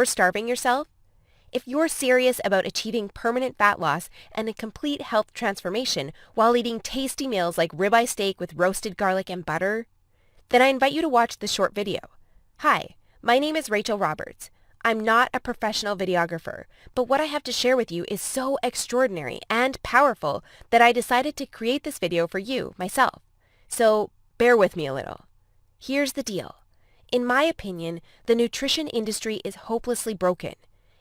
you're starving yourself? If you're serious about achieving permanent fat loss and a complete health transformation while eating tasty meals like ribeye steak with roasted garlic and butter, then I invite you to watch this short video. Hi, my name is Rachel Roberts. I'm not a professional videographer, but what I have to share with you is so extraordinary and powerful that I decided to create this video for you, myself. So bear with me a little. Here's the deal. In my opinion, the nutrition industry is hopelessly broken.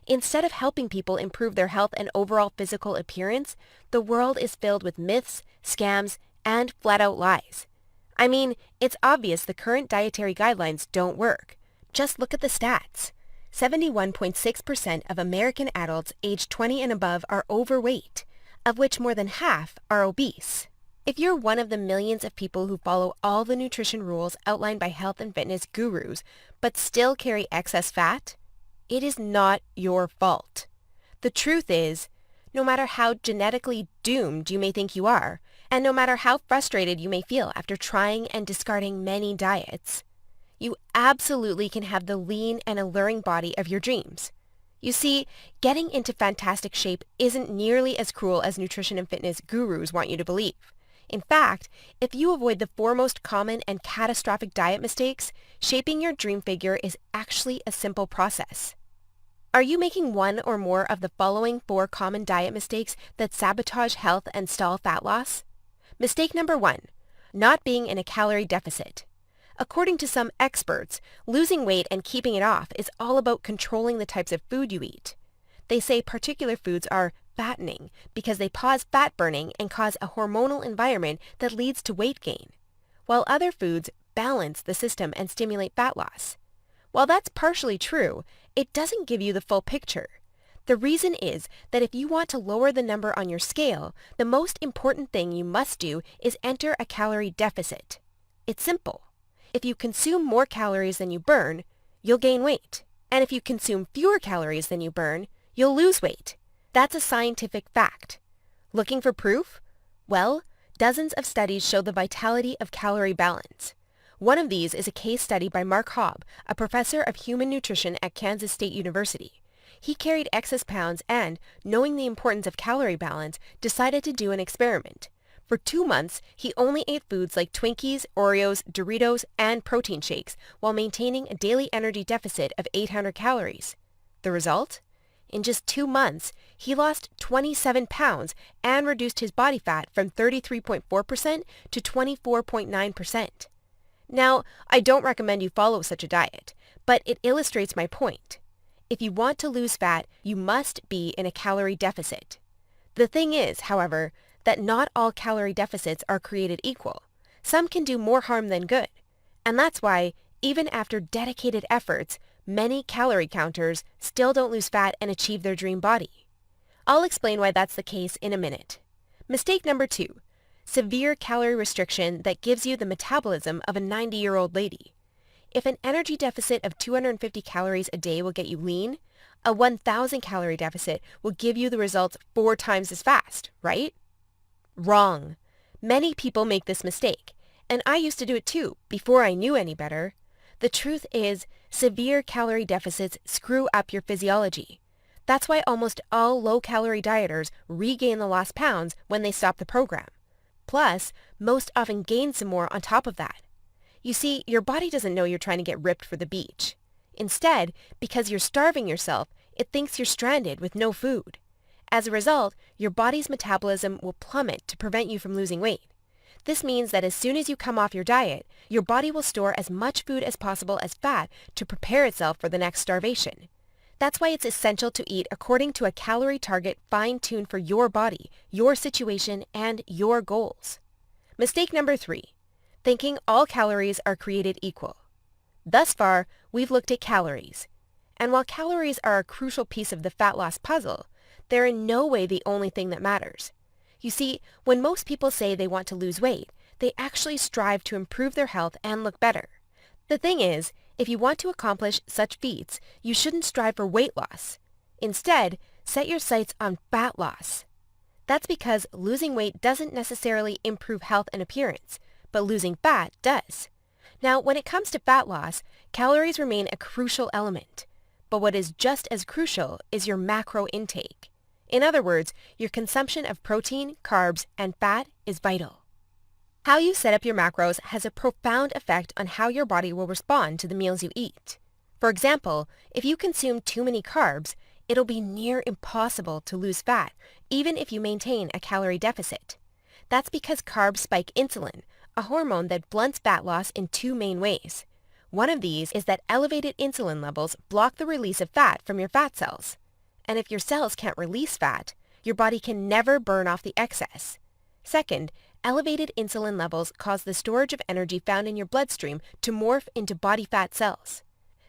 Instead of helping people improve their health and overall physical appearance, the world is filled with myths, scams, and flat-out lies. I mean, it's obvious the current dietary guidelines don't work. Just look at the stats. 71.6% of American adults aged 20 and above are overweight, of which more than half are obese. If you're one of the millions of people who follow all the nutrition rules outlined by health and fitness gurus, but still carry excess fat, it is not your fault. The truth is, no matter how genetically doomed you may think you are, and no matter how frustrated you may feel after trying and discarding many diets, you absolutely can have the lean and alluring body of your dreams. You see, getting into fantastic shape isn't nearly as cruel as nutrition and fitness gurus want you to believe. In fact, if you avoid the four most common and catastrophic diet mistakes, shaping your dream figure is actually a simple process. Are you making one or more of the following 4 common diet mistakes that sabotage health and stall fat loss? Mistake number 1, not being in a calorie deficit. According to some experts, losing weight and keeping it off is all about controlling the types of food you eat. They say particular foods are fattening because they pause fat burning and cause a hormonal environment that leads to weight gain, while other foods balance the system and stimulate fat loss. While that's partially true, it doesn't give you the full picture. The reason is that if you want to lower the number on your scale, the most important thing you must do is enter a calorie deficit. It's simple. If you consume more calories than you burn, you'll gain weight. And if you consume fewer calories than you burn, you'll lose weight. That's a scientific fact. Looking for proof? Well, dozens of studies show the vitality of Calorie Balance. One of these is a case study by Mark Hobb, a professor of human nutrition at Kansas State University. He carried excess pounds and, knowing the importance of calorie balance, decided to do an experiment. For 2 months, he only ate foods like Twinkies, Oreos, Doritos, and protein shakes while maintaining a daily energy deficit of 800 calories. The result? In just 2 months, he lost 27 pounds and reduced his body fat from 33.4% to 24.9%. Now, I don't recommend you follow such a diet, but it illustrates my point. If you want to lose fat, you must be in a calorie deficit. The thing is, however, that not all calorie deficits are created equal. Some can do more harm than good. And that's why, even after dedicated efforts, many calorie counters still don't lose fat and achieve their dream body. I'll explain why that's the case in a minute. Mistake number 2, severe calorie restriction that gives you the metabolism of a 90-year-old lady. If an energy deficit of 250 calories a day will get you lean, a 1,000 calorie deficit will give you the results 4 times as fast, right? Wrong. Many people make this mistake, and I used to do it too, before I knew any better. The truth is, severe calorie deficits screw up your physiology. That's why almost all low-calorie dieters regain the lost pounds when they stop the program. Plus, most often gain some more on top of that. You see, your body doesn't know you're trying to get ripped for the beach. Instead, because you're starving yourself, it thinks you're stranded with no food. As a result, your body's metabolism will plummet to prevent you from losing weight. This means that as soon as you come off your diet, your body will store as much food as possible as fat to prepare itself for the next starvation. That's why it's essential to eat according to a calorie target fine-tuned for your body, your situation, and your goals. Mistake number 3, thinking all calories are created equal. Thus far, we've looked at calories. And while calories are a crucial piece of the fat loss puzzle, they're in no way the only thing that matters. You see, when most people say they want to lose weight, they actually strive to improve their health and look better. The thing is, if you want to accomplish such feats, you shouldn't strive for weight loss. Instead, set your sights on fat loss. That's because losing weight doesn't necessarily improve health and appearance, but losing fat does. Now, when it comes to fat loss, calories remain a crucial element. But what is just as crucial is your macro intake. In other words, your consumption of protein, carbs, and fat is vital. How you set up your macros has a profound effect on how your body will respond to the meals you eat. For example, if you consume too many carbs, it'll be near impossible to lose fat, even if you maintain a calorie deficit. That's because carbs spike insulin, a hormone that blunts fat loss in two main ways. One of these is that elevated insulin levels block the release of fat from your fat cells. And if your cells can't release fat, your body can never burn off the excess. Second, elevated insulin levels cause the storage of energy found in your bloodstream to morph into body fat cells.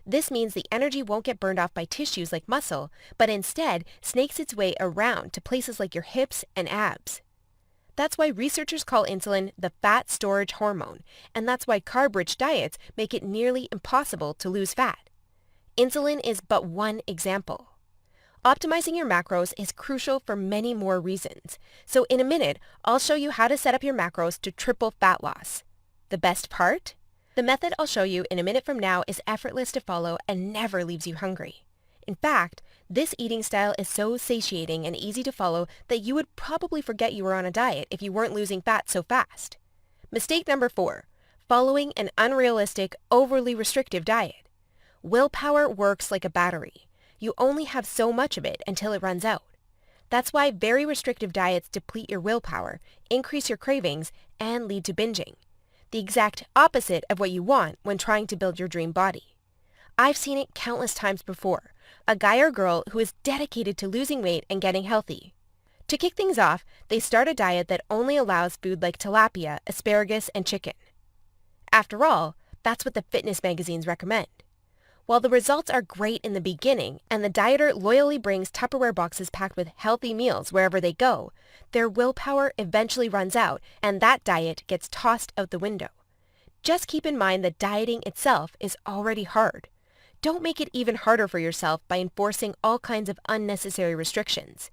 This means the energy won't get burned off by tissues like muscle, but instead snakes its way around to places like your hips and abs. That's why researchers call insulin the fat storage hormone, and that's why carb-rich diets make it nearly impossible to lose fat. Insulin is but one example. Optimizing your macros is crucial for many more reasons. So in a minute, I'll show you how to set up your macros to triple fat loss. The best part? The method I'll show you in a minute from now is effortless to follow and never leaves you hungry. In fact, this eating style is so satiating and easy to follow that you would probably forget you were on a diet if you weren't losing fat so fast. Mistake number 4, following an unrealistic, overly restrictive diet. Willpower works like a battery. You only have so much of it until it runs out. That's why very restrictive diets deplete your willpower, increase your cravings, and lead to binging. The exact opposite of what you want when trying to build your dream body. I've seen it countless times before. A guy or girl who is dedicated to losing weight and getting healthy. To kick things off, they start a diet that only allows food like tilapia, asparagus, and chicken. After all, that's what the fitness magazines recommend. While the results are great in the beginning, and the dieter loyally brings Tupperware boxes packed with healthy meals wherever they go, their willpower eventually runs out, and that diet gets tossed out the window. Just keep in mind that dieting itself is already hard. Don't make it even harder for yourself by enforcing all kinds of unnecessary restrictions.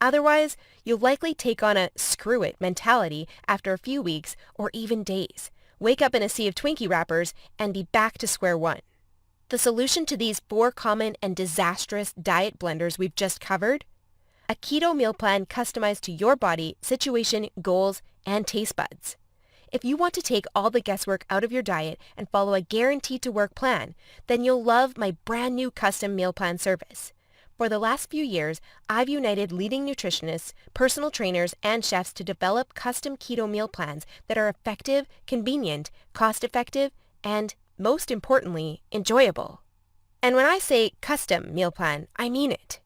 Otherwise, you'll likely take on a screw it mentality after a few weeks or even days, wake up in a sea of Twinkie wrappers, and be back to square one. The solution to these 4 common and disastrous diet blunders we've just covered? A keto meal plan customized to your body, situation, goals, and taste buds. If you want to take all the guesswork out of your diet and follow a guaranteed-to-work plan, then you'll love my brand new custom meal plan service. For the last few years, I've united leading nutritionists, personal trainers, and chefs to develop custom keto meal plans that are effective, convenient, cost-effective, and most importantly, enjoyable. And when I say custom meal plan, I mean it.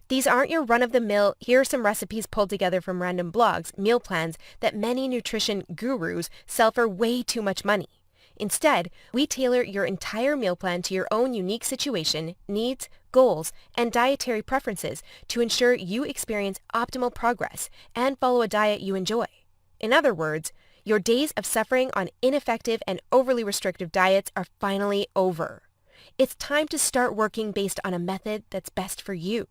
These aren't your run-of-the-mill, here are some recipes pulled together from random blogs, meal plans that many nutrition gurus sell for way too much money. Instead, we tailor your entire meal plan to your own unique situation, needs, goals, and dietary preferences to ensure you experience optimal progress and follow a diet you enjoy. In other words, your days of suffering on ineffective and overly restrictive diets are finally over. It's time to start working based on a method that's best for you.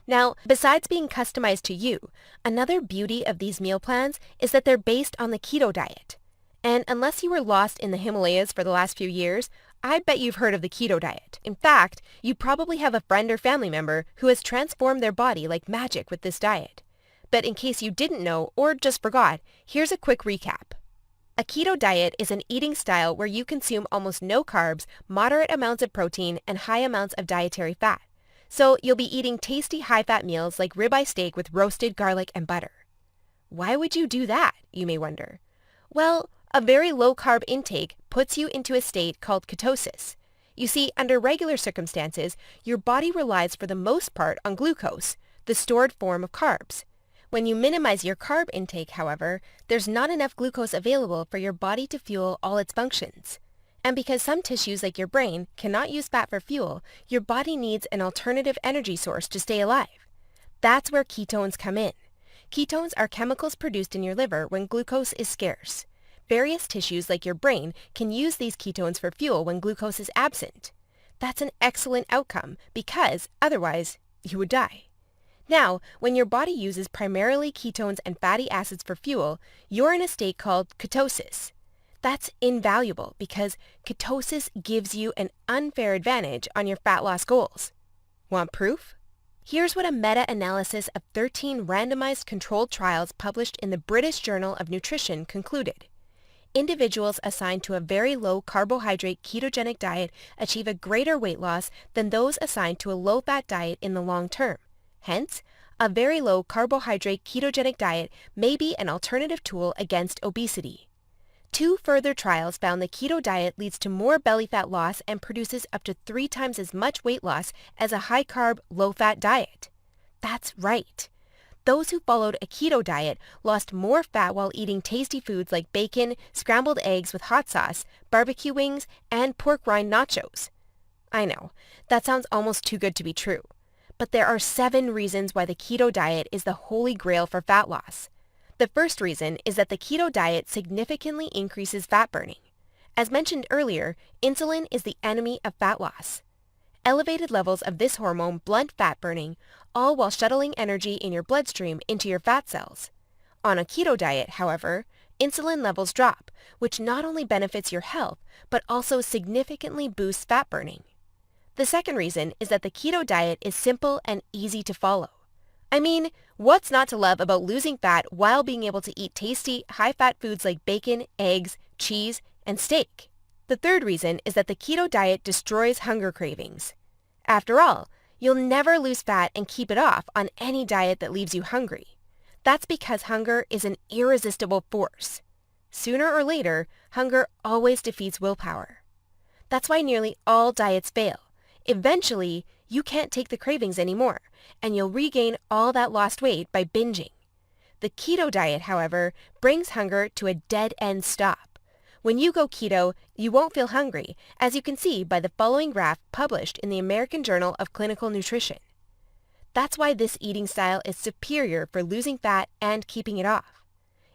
Now, besides being customized to you, another beauty of these meal plans is that they're based on the keto diet. And unless you were lost in the Himalayas for the last few years, I bet you've heard of the keto diet. In fact, you probably have a friend or family member who has transformed their body like magic with this diet. But in case you didn't know or just forgot, here's a quick recap. A keto diet is an eating style where you consume almost no carbs, moderate amounts of protein, and high amounts of dietary fat. So you'll be eating tasty high-fat meals like ribeye steak with roasted garlic and butter. Why would you do that, you may wonder? Well, a very low-carb intake puts you into a state called ketosis. You see, under regular circumstances, your body relies for the most part on glucose, the stored form of carbs. When you minimize your carb intake, however, there's not enough glucose available for your body to fuel all its functions. And because some tissues like your brain cannot use fat for fuel, your body needs an alternative energy source to stay alive. That's where ketones come in. Ketones are chemicals produced in your liver when glucose is scarce. Various tissues like your brain can use these ketones for fuel when glucose is absent. That's an excellent outcome because otherwise you would die. Now, when your body uses primarily ketones and fatty acids for fuel, you're in a state called ketosis. That's invaluable because ketosis gives you an unfair advantage on your fat loss goals. Want proof? Here's what a meta-analysis of 13 randomized controlled trials published in the British Journal of Nutrition concluded. Individuals assigned to a very low carbohydrate ketogenic diet achieve a greater weight loss than those assigned to a low-fat diet in the long term. Hence, a very low carbohydrate ketogenic diet may be an alternative tool against obesity. 2 further trials found the keto diet leads to more belly fat loss and produces up to 3 times as much weight loss as a high-carb, low-fat diet. That's right. Those who followed a keto diet lost more fat while eating tasty foods like bacon, scrambled eggs with hot sauce, barbecue wings, and pork rind nachos. I know, that sounds almost too good to be true. But there are 7 reasons why the keto diet is the holy grail for fat loss. The first reason is that the keto diet significantly increases fat burning. As mentioned earlier, insulin is the enemy of fat loss. Elevated levels of this hormone blunt fat burning, all while shuttling energy in your bloodstream into your fat cells. On a keto diet, however, insulin levels drop, which not only benefits your health, but also significantly boosts fat burning. The second reason is that the keto diet is simple and easy to follow. I mean, what's not to love about losing fat while being able to eat tasty, high-fat foods like bacon, eggs, cheese, and steak? The third reason is that the keto diet destroys hunger cravings. After all, you'll never lose fat and keep it off on any diet that leaves you hungry. That's because hunger is an irresistible force. Sooner or later, hunger always defeats willpower. That's why nearly all diets fail. Eventually, you can't take the cravings anymore, and you'll regain all that lost weight by binging. The keto diet, however, brings hunger to a dead-end stop. When you go keto, you won't feel hungry, as you can see by the following graph published in the American Journal of Clinical Nutrition. That's why this eating style is superior for losing fat and keeping it off.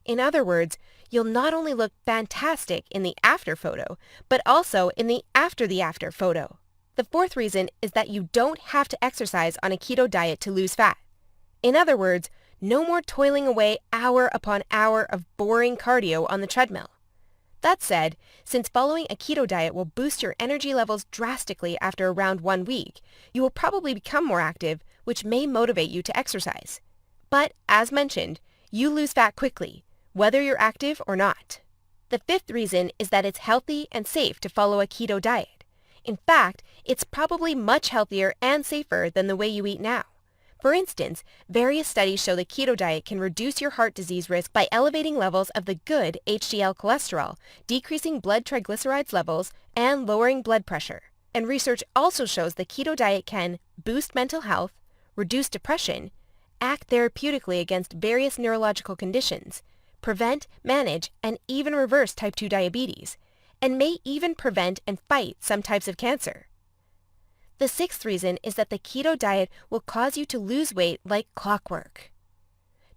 In other words, you'll not only look fantastic in the after photo, but also in the after photo. The fourth reason is that you don't have to exercise on a keto diet to lose fat. In other words, no more toiling away hour upon hour of boring cardio on the treadmill. That said, since following a keto diet will boost your energy levels drastically after around 1 week, you will probably become more active, which may motivate you to exercise. But, as mentioned, you lose fat quickly, whether you're active or not. The fifth reason is that it's healthy and safe to follow a keto diet. In fact, it's probably much healthier and safer than the way you eat now. For instance, various studies show the keto diet can reduce your heart disease risk by elevating levels of the good HDL cholesterol, decreasing blood triglycerides levels, and lowering blood pressure. And research also shows the keto diet can boost mental health, reduce depression, act therapeutically against various neurological conditions, prevent, manage, and even reverse type 2 diabetes, and may even prevent and fight some types of cancer. The sixth reason is that the keto diet will cause you to lose weight like clockwork.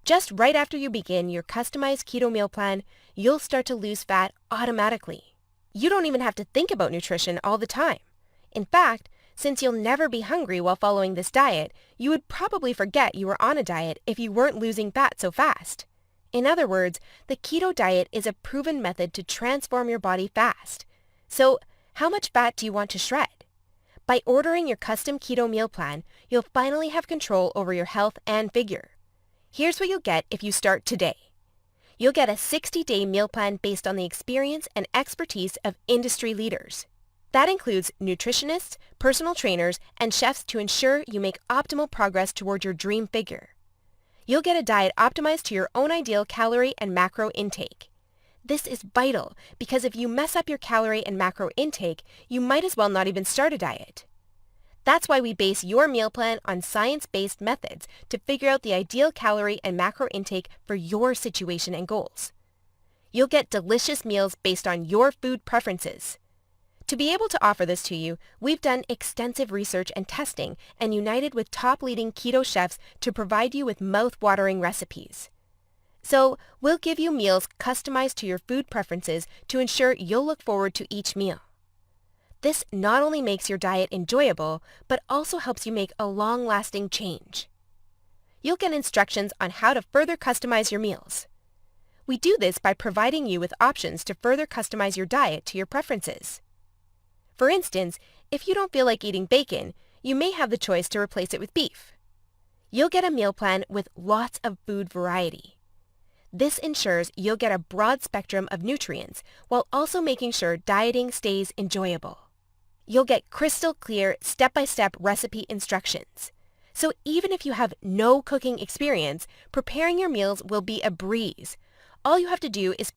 Just right after you begin your customized keto meal plan, you'll start to lose fat automatically. You don't even have to think about nutrition all the time. In fact, since you'll never be hungry while following this diet, you would probably forget you were on a diet if you weren't losing fat so fast. In other words, the keto diet is a proven method to transform your body fast. So, how much fat do you want to shred? By ordering your custom keto meal plan, you'll finally have control over your health and figure. Here's what you'll get if you start today. You'll get a 60-day meal plan based on the experience and expertise of industry leaders. That includes nutritionists, personal trainers, and chefs to ensure you make optimal progress toward your dream figure. You'll get a diet optimized to your own ideal calorie and macro intake. This is vital because if you mess up your calorie and macro intake, you might as well not even start a diet. That's why we base your meal plan on science-based methods to figure out the ideal calorie and macro intake for your situation and goals. You'll get delicious meals based on your food preferences. To be able to offer this to you, we've done extensive research and testing and united with top leading keto chefs to provide you with mouth-watering recipes. So, we'll give you meals customized to your food preferences to ensure you'll look forward to each meal. This not only makes your diet enjoyable, but also helps you make a long-lasting change. You'll get instructions on how to further customize your meals. We do this by providing you with options to further customize your diet to your preferences. For instance, if you don't feel like eating bacon, you may have the choice to replace it with beef. You'll get a meal plan with lots of food variety. This ensures you'll get a broad spectrum of nutrients while also making sure dieting stays enjoyable. You'll get crystal clear step-by-step recipe instructions. So even if you have no cooking experience, preparing your meals will be a breeze. All you have to do is